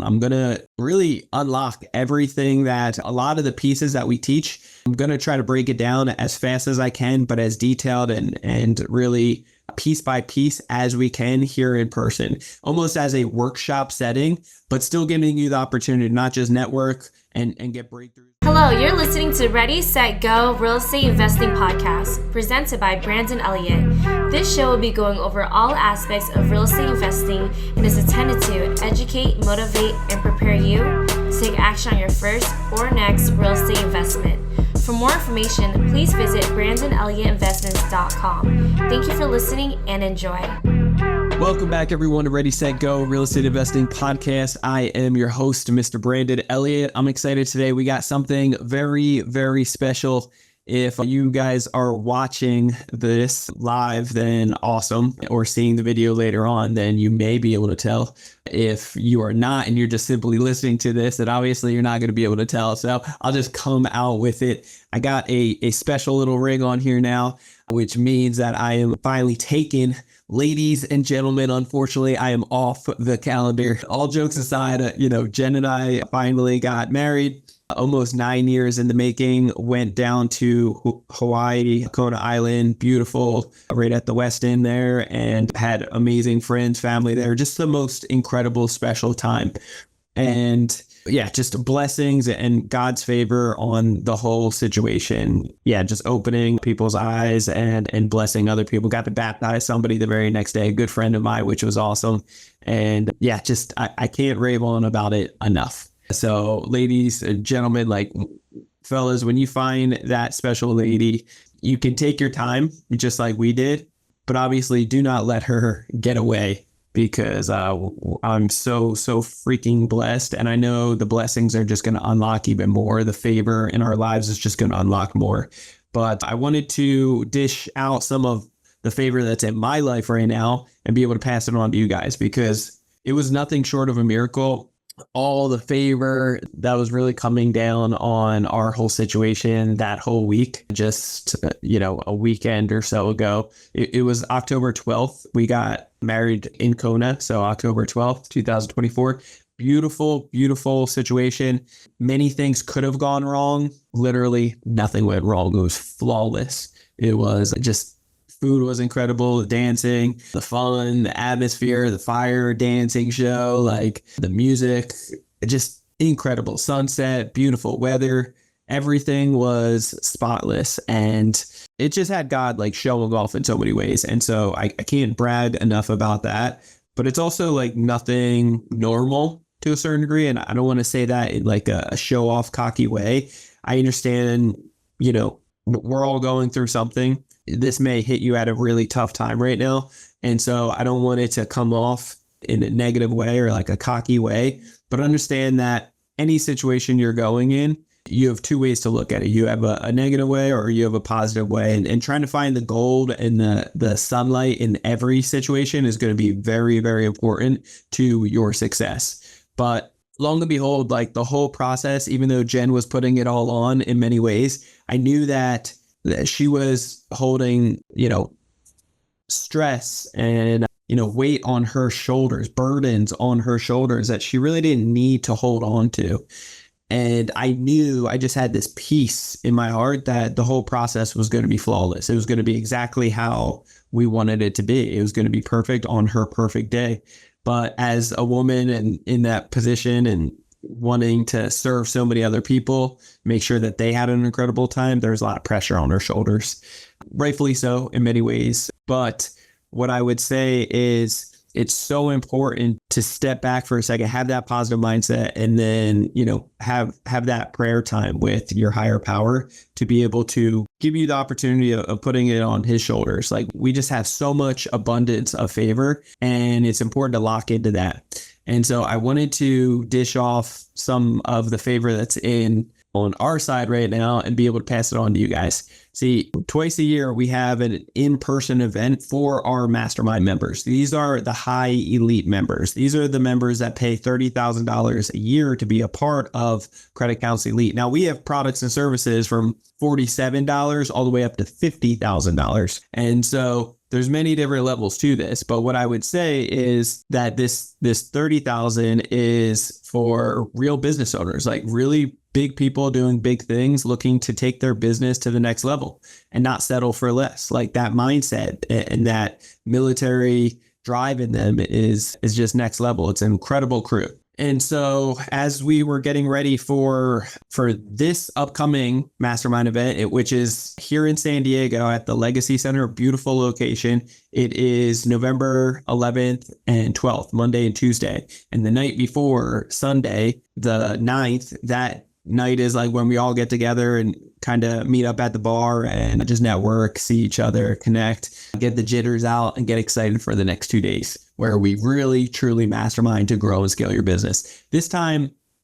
I'm going to really unlock everything that a lot of the pieces that we teach. I'm going to try to break it down as fast as I can, but as detailed and really piece by piece as we can here in person, almost as a workshop setting, but still giving you the opportunity to not just network and get breakthroughs. Hello, you're listening to Ready, Set, Go Real Estate Investing Podcast, presented by Brandon Elliott. This show will be going over all aspects of real estate investing and is intended to educate, motivate, and prepare you to take action on your first or next real estate investment. For more information, please visit BrandonElliottInvestments.com. Thank you for listening and enjoy. Welcome back, everyone, to Ready, Set, Go Real Estate Investing Podcast. I am your host, Mr. Brandon Elliott. I'm excited today. We got something very, very special. If you guys are watching this live, then awesome, or seeing the video later on, then you may be able to tell. If you are not and you're just simply listening to this, then obviously you're not going to be able to tell. So I'll just come out with it. I got a special little ring on here now, which means that I am finally taking. Ladies and gentlemen, unfortunately, I am off the calendar. All jokes aside, Jen and I finally got married. Almost 9 years in the making. Went down to Hawaii, Kona Island, beautiful, right at the West End there, and had amazing friends, family there. Just the most incredible, special time. And yeah, just blessings and God's favor on the whole situation. Yeah, just opening people's eyes and blessing other people. Got to baptize somebody the very next day, a good friend of mine, which was awesome. And yeah, just I can't rave on about it enough. So ladies and gentlemen, like fellas, when you find that special lady, you can take your time just like we did, but obviously do not let her get away, because I'm so freaking blessed. And I know the blessings are just going to unlock even more. The favor in our lives is just going to unlock more. But I wanted to dish out some of the favor that's in my life right now and be able to pass it on to you guys, because it was nothing short of a miracle. All the favor that was really coming down on our whole situation that whole week, just, a weekend or so ago. It was October 12th. We got married in Kona. So October 12th, 2024. Beautiful, beautiful situation. Many things could have gone wrong. Literally nothing went wrong. It was flawless. It was just food was incredible, the dancing, the fun, the atmosphere, the fire dancing show, like the music, just incredible. Sunset, beautiful weather, everything was spotless. And it just had God like showing off in so many ways. And so I can't brag enough about that. But it's also like nothing normal to a certain degree. And I don't want to say that in like a show off, cocky way. I understand, we're all going through something. This may hit you at a really tough time right now. And so I don't want it to come off in a negative way or like a cocky way, but understand that any situation you're going in, you have two ways to look at it. You have a negative way or you have a positive way, and trying to find the gold and the sunlight in every situation is going to be very, very important to your success. But long and behold, like the whole process, even though Jen was putting it all on in many ways, I knew that she was holding, stress and, weight on her shoulders, burdens on her shoulders that she really didn't need to hold on to. And I knew, I just had this peace in my heart that the whole process was going to be flawless. It was going to be exactly how we wanted it to be. It was going to be perfect on her perfect day. But as a woman and in that position and wanting to serve so many other people, make sure that they had an incredible time, there's a lot of pressure on her shoulders, rightfully so in many ways. But what I would say is it's so important to step back for a second, have that positive mindset, and then, have that prayer time with your higher power to be able to give you the opportunity of putting it on his shoulders. Like, we just have so much abundance of favor, and it's important to lock into that. And so I wanted to dish off some of the favor that's on our side right now and be able to pass it on to you guys. See, twice a year, we have an in-person event for our mastermind members. These are the high elite members. These are the members that pay $30,000 a year to be a part of Credit Counsel Elite. Now, we have products and services from $47 all the way up to $50,000. And so there's many different levels to this, but what I would say is that this 30,000 is for real business owners, like really big people doing big things, looking to take their business to the next level and not settle for less. Like that mindset and that military drive in them is just next level. It's an incredible crew. And so as we were getting ready for this upcoming mastermind event, which is here in San Diego at the Legacy Center, a beautiful location, it is November 11th and 12th, Monday and Tuesday. And the night before, Sunday, the 9th, that night is like when we all get together and kind of meet up at the bar and just network, see each other, connect, get the jitters out, and get excited for the next 2 days where we really, truly mastermind to grow and scale your business.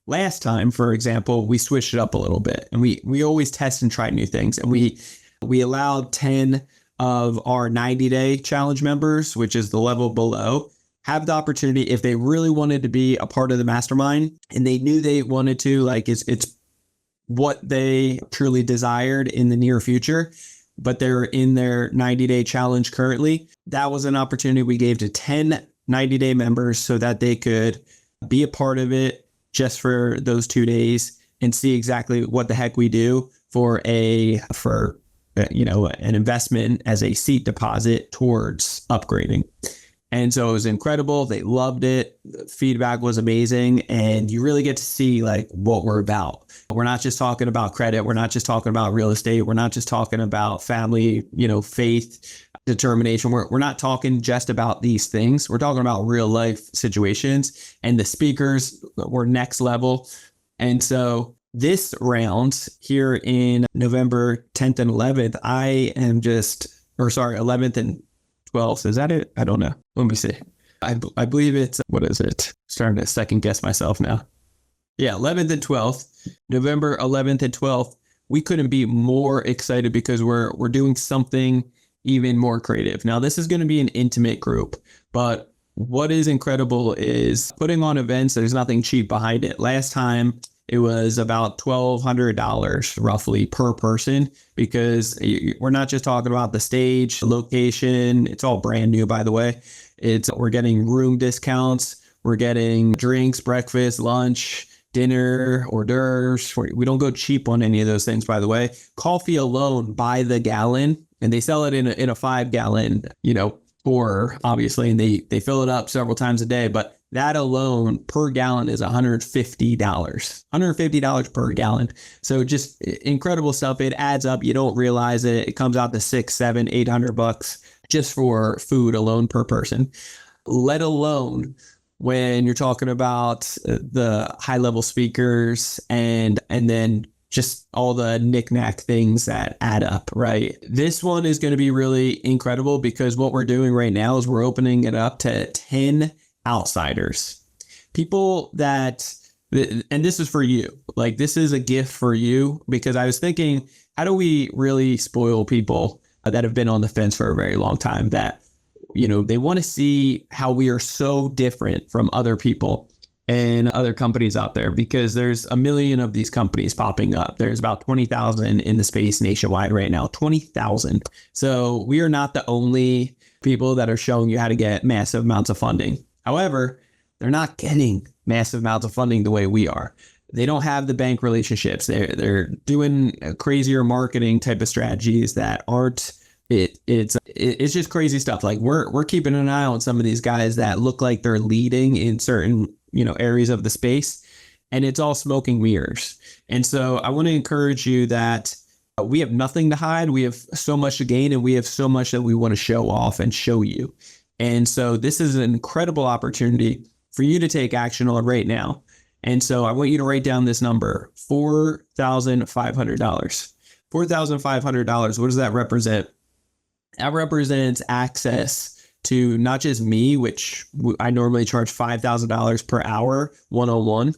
Last time, for example, we switched it up a little bit, and we always test and try new things. And we allowed 10 of our 90-day challenge members, which is the level below, have the opportunity, if they really wanted to be a part of the mastermind and they knew they wanted to, like it's what they truly desired in the near future, but they're in their 90-day challenge currently. That was an opportunity we gave to 10 90-day members so that they could be a part of it just for those 2 days and see exactly what the heck we do for an investment as a seat deposit towards upgrading. And so it was incredible. They loved it. The feedback was amazing. And you really get to see like what we're about. We're not just talking about credit. We're not just talking about real estate. We're not just talking about family, faith, determination. We're not talking just about these things. We're talking about real life situations, and the speakers were next level. And so this round here in November 10th and 11th, 11th and 12th. Is that it? I don't know. Let me see. I believe it's, what is it? Starting to second guess myself now. Yeah, 11th and 12th, November 11th and 12th. We couldn't be more excited because we're doing something even more creative. Now, this is going to be an intimate group, but what is incredible is putting on events. There's nothing cheap behind it. Last time it was about $1,200 roughly per person, because we're not just talking about the stage, location. It's all brand new, by the way. We're getting room discounts. We're getting drinks, breakfast, lunch, dinner, hors d'oeuvres. We don't go cheap on any of those things, by the way. Coffee alone by the gallon, and they sell it in a 5-gallon, pour, obviously, and they fill it up several times a day. But that alone per gallon is $150 per gallon. So just incredible stuff. It adds up. You don't realize it. It comes out to $600, $700, $800 just for food alone per person, let alone when you're talking about the high level speakers and then just all the knickknack things that add up, right? This one is going to be really incredible because what we're doing right now is we're opening it up to 10 outsiders, people that, and this is for you, like this is a gift for you, because I was thinking, how do we really spoil people that have been on the fence for a very long time, that, they want to see how we are so different from other people and other companies out there, because there's a million of these companies popping up. There's about 20,000 in the space nationwide right now, 20,000. So we are not the only people that are showing you how to get massive amounts of funding. However, they're not getting massive amounts of funding the way we are. They don't have the bank relationships. They're doing crazier marketing type of strategies that aren't. It's just crazy stuff. Like we're keeping an eye on some of these guys that look like they're leading in certain areas of the space, and it's all smoking mirrors. And so I want to encourage you that we have nothing to hide. We have so much to gain, and we have so much that we want to show off and show you. And so this is an incredible opportunity for you to take action on right now. And so I want you to write down this number, $4,500. $4,500. What does that represent? That represents access to not just me, which I normally charge $5,000 per hour, one-on-one.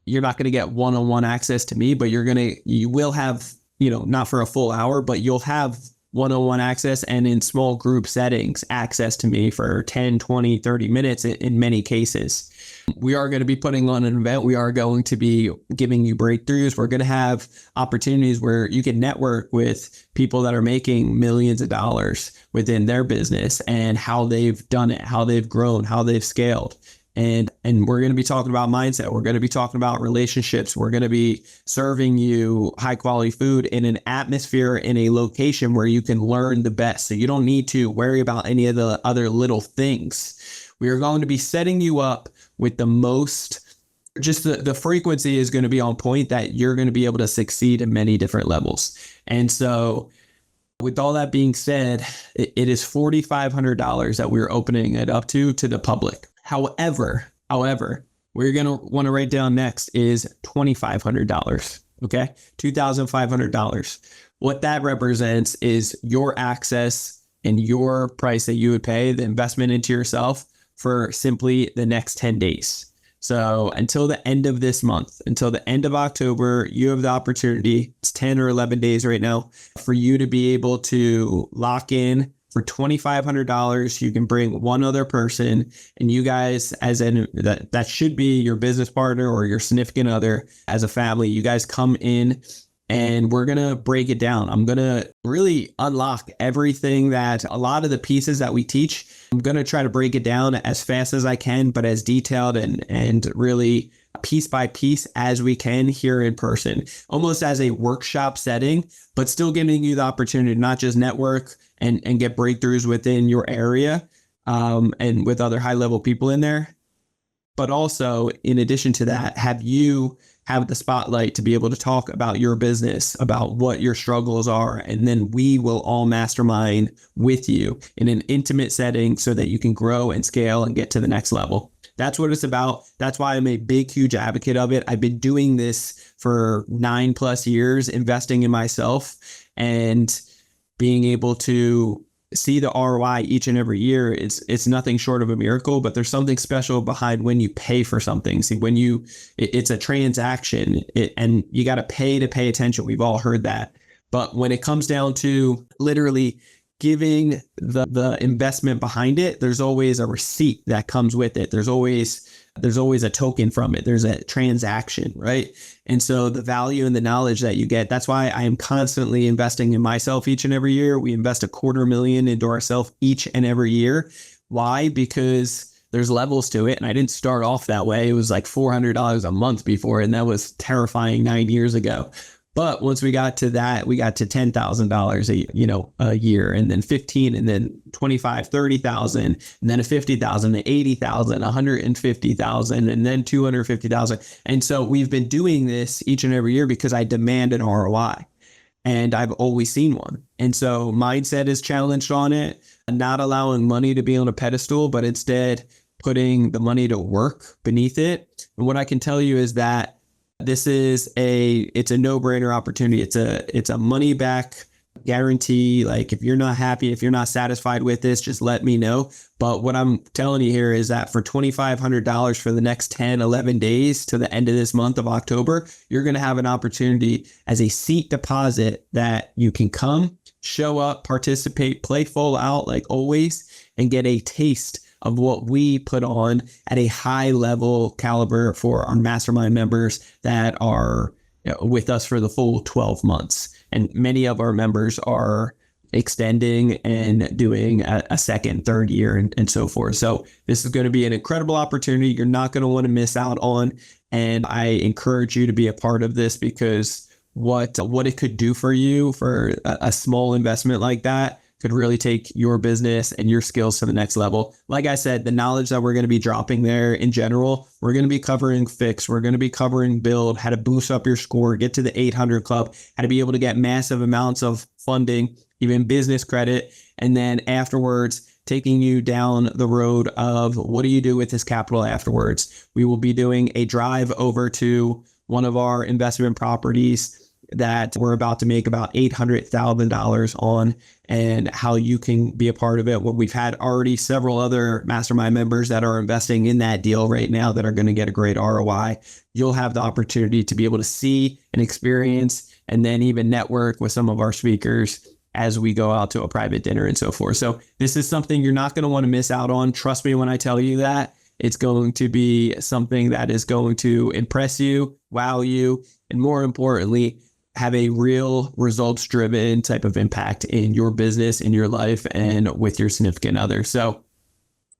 You're not going to get one-on-one access to me, but you will have, not for a full hour, but you'll have one-on-one access, and in small group settings, access to me for 10, 20, 30 minutes in many cases. We are going to be putting on an event. We are going to be giving you breakthroughs. We're going to have opportunities where you can network with people that are making millions of dollars within their business and how they've done it, how they've grown, how they've scaled. And we're going to be talking about mindset. We're going to be talking about relationships. We're going to be serving you high quality food in an atmosphere, in a location where you can learn the best. So you don't need to worry about any of the other little things. We are going to be setting you up with the most, just the frequency is going to be on point that you're going to be able to succeed in many different levels. And so with all that being said, it is $4,500 that we're opening it up to the public. However, we're going to want to write down next is $2,500. Okay. $2,500. What that represents is your access and your price that you would pay, the investment into yourself for simply the next 10 days. So until the end of this month, until the end of October, you have the opportunity, it's 10 or 11 days right now, for you to be able to lock in for $2,500. You can bring one other person, and you guys, that should be your business partner or your significant other, as a family, you guys come in and we're going to break it down. I'm going to really unlock everything, that a lot of the pieces that we teach. I'm going to try to break it down as fast as I can, but as detailed and really piece by piece as we can here in person, almost as a workshop setting, but still giving you the opportunity to not just network and get breakthroughs within your area and with other high level people in there, but also in addition to that, have the spotlight to be able to talk about your business, about what your struggles are. And then we will all mastermind with you in an intimate setting so that you can grow and scale and get to the next level. That's what it's about. That's why I'm a big, huge advocate of it. I've been doing this for 9+ years, investing in myself and being able to see the ROI each and every year. It's nothing short of a miracle, but there's something special behind when you pay for something. See, it's a transaction and you got to pay attention. We've all heard that. But when it comes down to literally giving the investment behind it, there's always a receipt that comes with it. There's always a token from it. There's a transaction, right? And so the value and the knowledge that you get, that's why I am constantly investing in myself each and every year. We invest $250,000 into ourselves each and every year. Why? Because there's levels to it. And I didn't start off that way. It was like $400 a month before, and that was terrifying 9 years ago. But once we got to that, we got to $10,000 a year, and then 15, and then 25, 30,000, and then a 50,000, 80,000, 150,000, and then 250,000. And so we've been doing this each and every year because I demand an ROI, and I've always seen one. And so mindset is challenged on it, not allowing money to be on a pedestal, but instead putting the money to work beneath it. And what I can tell you is that it's a no-brainer opportunity. It's a money back guarantee. Like, if you're not happy, if you're not satisfied with this, just let me know. But what I'm telling you here is that for $2,500 for the next 10, 11 days to the end of this month of October, you're going to have an opportunity as a seat deposit that you can come, show up, participate, play full out like always, and get a taste of what we put on at a high level caliber for our mastermind members that are with us for the full 12 months. And many of our members are extending and doing a second, third year and so forth. So this is going to be an incredible opportunity you're not going to want to miss out on. And I encourage you to be a part of this, because what it could do for you for a small investment like that could really take your business and your skills to the next level. Like I said, the knowledge that we're going to be dropping there in general, we're going to be covering fix, we're going to be covering build, how to boost up your score, get to the 800 club, how to be able to get massive amounts of funding, even business credit. And then afterwards, taking you down the road of what do you do with this capital afterwards. We will be doing a drive over to one of our investment properties that we're about to make about $800,000 on, and how you can be a part of it. Well, we've had already several other mastermind members that are investing in that deal right now that are going to get a great ROI. You'll have the opportunity to be able to see and experience, and then even network with some of our speakers as we go out to a private dinner and so forth. So this is something you're not going to want to miss out on. Trust me when I tell you that. It's going to be something that is going to impress you, wow you, and more importantly, have a real results driven type of impact in your business, in your life, and with your significant other. So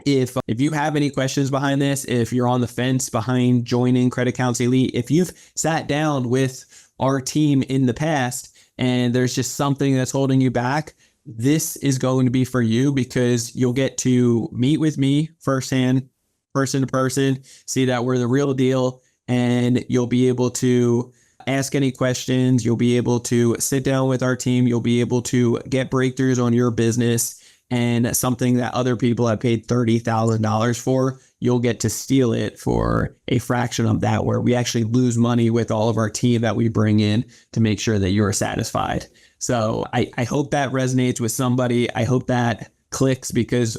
if you have any questions behind this, if you're on the fence behind joining Credit Counts Elite, if you've sat down with our team in the past and there's just something that's holding you back, this is going to be for you, because you'll get to meet with me firsthand, person to person, see that we're the real deal, and you'll be able to ask any questions. You'll be able to sit down with our team. You'll be able to get breakthroughs on your business, and something that other people have paid $30,000 for, you'll get to steal it for a fraction of that, where we actually lose money with all of our team that we bring in to make sure that you're satisfied. So I hope that resonates with somebody. I hope that clicks, because,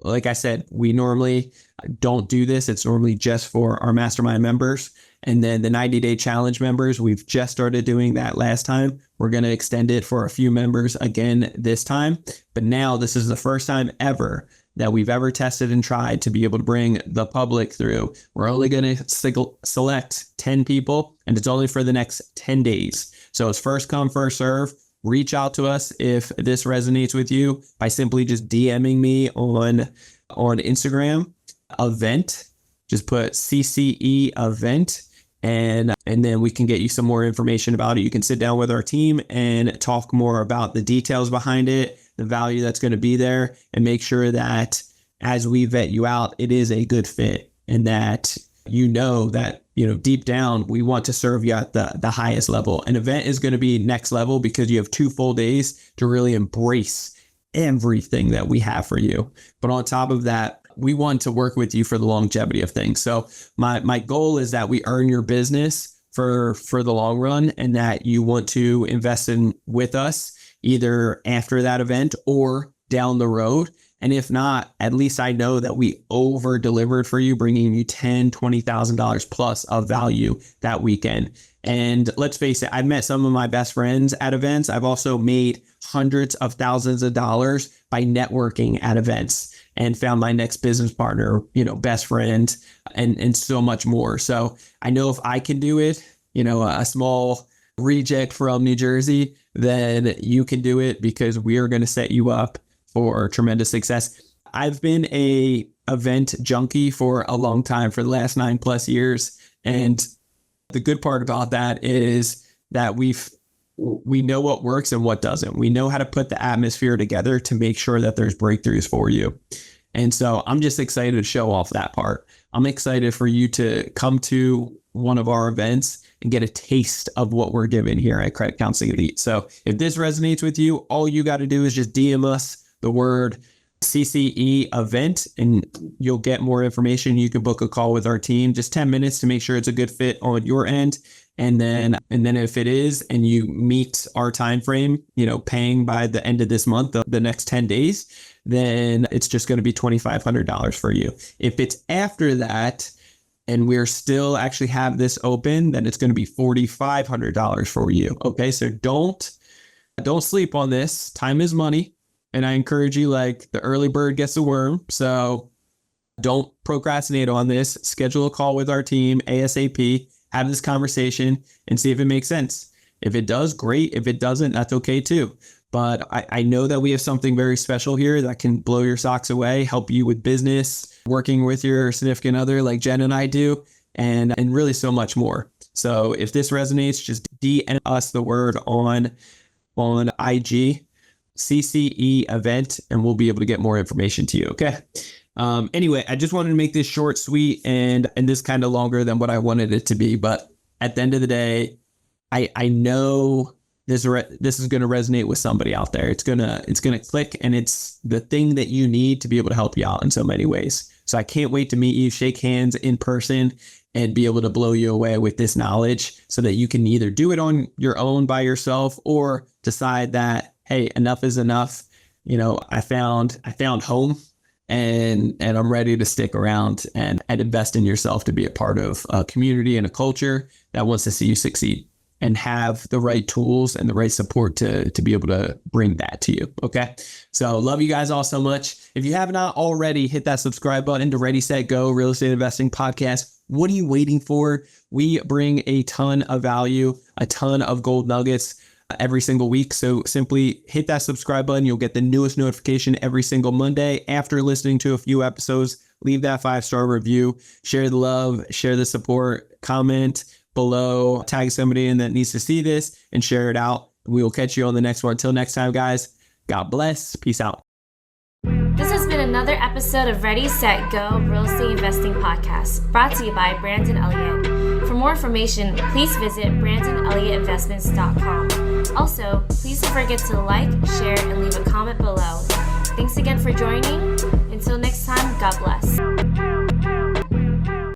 like I said, we normally don't do this. It's normally just for our mastermind members. And then the 90-day challenge members, we've just started doing that last time. We're going to extend it for a few members again this time. But now this is the first time ever that we've ever tested and tried to be able to bring the public through. We're only going to select 10 people, and it's only for the next 10 days. So it's first come, first serve. Reach out to us if this resonates with you by simply just DMing me on Instagram, event. Just put CCE event, and then we can get you some more information about it. You can sit down with our team and talk more about the details behind it, the value that's going to be there, and make sure that as we vet you out, it is a good fit, and that that deep down, we want to serve you at the highest level. An event is going to be next level, because you have 2 full days to really embrace everything that we have for you. But on top of that, we want to work with you for the longevity of things. So my goal is that we earn your business for the long run, and that you want to invest in with us either after that event or down the road. And if not, at least I know that we over delivered for you, bringing you $10,000, $20,000 plus of value that weekend. And let's face it, I've met some of my best friends at events. I've also made hundreds of thousands of dollars by networking at events, and found my next business partner, best friend, and so much more. So I know if I can do it, a small reject from New Jersey, then you can do it, because we are going to set you up for tremendous success. I've been a event junkie for a long time, for the last 9+ years. And the good part about that is that we know what works and what doesn't. We know how to put the atmosphere together to make sure that there's breakthroughs for you. And so I'm just excited to show off that part. I'm excited for you to come to one of our events and get a taste of what we're giving here at Credit Counseling Elite. So if this resonates with you, all you got to do is just DM us the word CCE event, and you'll get more information. You can book a call with our team, just 10 minutes to make sure it's a good fit on your end. And then if it is, and you meet our time frame, paying by the end of this month, the next 10 days, then it's just going to be $2,500 for you. If it's after that, and we're still actually have this open, then it's going to be $4,500 for you. Okay, so don't sleep on this. Time is money. And I encourage you, like the early bird gets the worm. So don't procrastinate on this. Schedule a call with our team ASAP, have this conversation, and see if it makes sense. If it does, great. If it doesn't, that's okay too. But I know that we have something very special here that can blow your socks away, help you with business, working with your significant other like Jen and I do, and really so much more. So if this resonates, just DM us the word on IG, CCE event, and we'll be able to get more information to you. Okay. Anyway, I just wanted to make this short, sweet, and this kind of longer than what I wanted it to be. But at the end of the day, I know this is going to resonate with somebody out there. It's gonna click, and it's the thing that you need to be able to help you out in so many ways. So I can't wait to meet you, shake hands in person, and be able to blow you away with this knowledge, so that you can either do it on your own by yourself, or decide that, hey, enough is enough. I found home, and I'm ready to stick around and invest in yourself to be a part of a community and a culture that wants to see you succeed. and have the right tools and the right support to be able to bring that to you. Okay. So love you guys all so much. If you have not already, hit that subscribe button to Ready, Set, Go Real Estate Investing Podcast. What are you waiting for? We bring a ton of value, a ton of gold nuggets every single week. So simply hit that subscribe button. You'll get the newest notification every single Monday. After listening to a few episodes, leave that 5-star review, share the love, share the support, comment below, tag somebody in that needs to see this, and share it out. We will catch you on the next one. Until next time, guys, God bless. Peace out. This has been another episode of Ready, Set, Go Real Estate Investing Podcast, brought to you by Brandon Elliott. For more information, please visit BrandonElliottInvestments.com. Also, please don't forget to like, share, and leave a comment below. Thanks again for joining. Until next time, God bless.